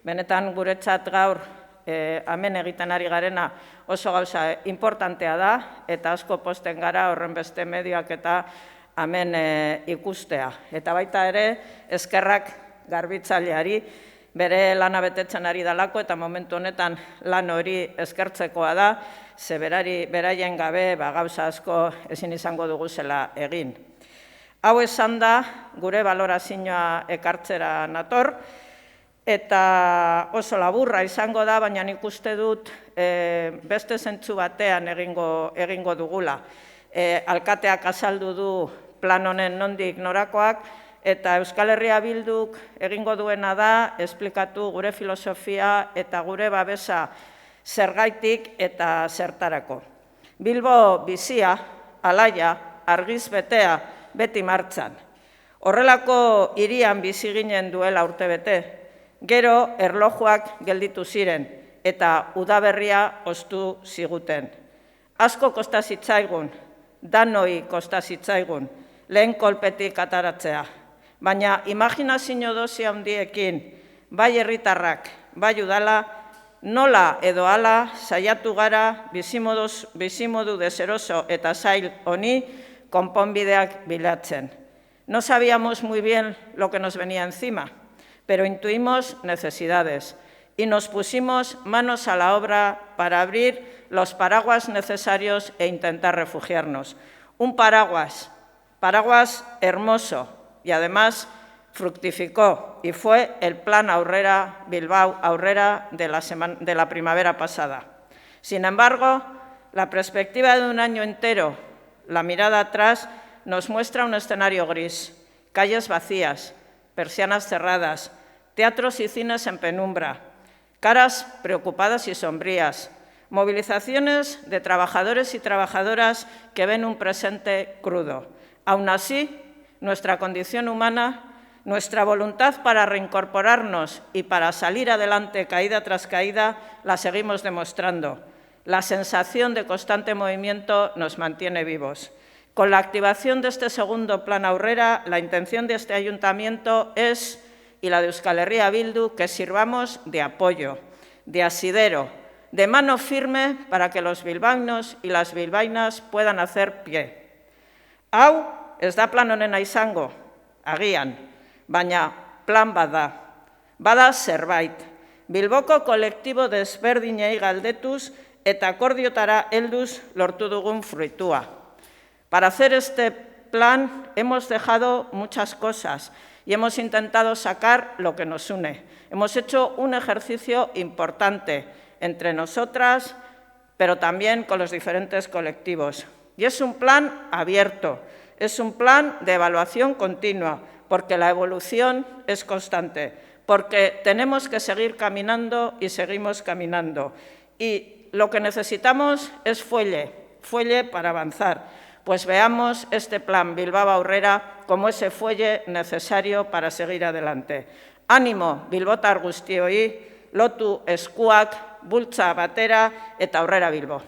Benetan guretzat gaur hemen egiten ari garena oso gauza importantea da, eta asko posten gara horren beste medioak eta hemen ikustea. Eta baita ere, eskerrak garbitzaileari, bere lana betetzen ari dalako, eta momentu honetan lan hori eskertzekoa da, ze beraien gabe gauza asko ezin izango duguzela egin. Hau esan da, gure balorazioa ekartzera nator, eta oso laburra izango da, baina nik uste dut beste zentzu batean egingo dugula. Alkateak azaldu du plan honen nondik norakoak, eta Euskal Herria Bilduk egingo duena da, esplikatu gure filosofia eta gure babesa zergaitik eta zertarako. Bilbo bizia, alaia, argiz betea, beti martxan. Horrelako hirian bizi ginen duela urtebete, gero erlojuak gelditu ziren eta udaberria ostu ziguten. Asko kosta zitzaigun, danoi kosta zitzaigun, lehen kolpetik ataratzea. Baina imaginazio dosi handiekin, bai herritarrak, bai udala, nola edo hala saiatu gara bizimodu deseroso eta zail honi konponbideak bilatzen. No sabíamos muy bien lo que nos venía encima, pero intuimos necesidades y nos pusimos manos a la obra para abrir los paraguas necesarios e intentar refugiarnos. Un paraguas hermoso y además fructificó y fue el Plan Aurrera Bilbao Aurrera de la primavera pasada. Sin embargo, la perspectiva de un año entero, la mirada atrás, nos muestra un escenario gris, calles vacías, persianas cerradas, teatros y cines en penumbra, caras preocupadas y sombrías, movilizaciones de trabajadores y trabajadoras que ven un presente crudo. Aún así, nuestra condición humana, nuestra voluntad para reincorporarnos y para salir adelante caída tras caída, la seguimos demostrando. La sensación de constante movimiento nos mantiene vivos. Con la activación de este segundo Plan Aurrera, la intención de este ayuntamiento es, y la de Euskal Herria Bildu, que sirvamos de apoyo, de asidero, de mano firme para que los bilbaínos y las bilbaínas puedan hacer pie. Hau ez da plan honena izango, agian, baina plan bada zerbait. Bilboko kolektibo desberdinei galdetuz eta akordiotara helduz lortu dugun fruitua. Para hacer este plan hemos dejado muchas cosas y hemos intentado sacar lo que nos une. Hemos hecho un ejercicio importante entre nosotras, pero también con los diferentes colectivos. Y es un plan abierto, es un plan de evaluación continua, porque la evolución es constante, porque tenemos que seguir caminando y seguimos caminando. Y lo que necesitamos es fuelle para avanzar. Pues veamos este plan Bilbao Aurrera como ese fuelle necesario para seguir adelante. Ánimo, bilbotar guztioi, lotu eskuak, bultza batera eta aurrera Bilbo.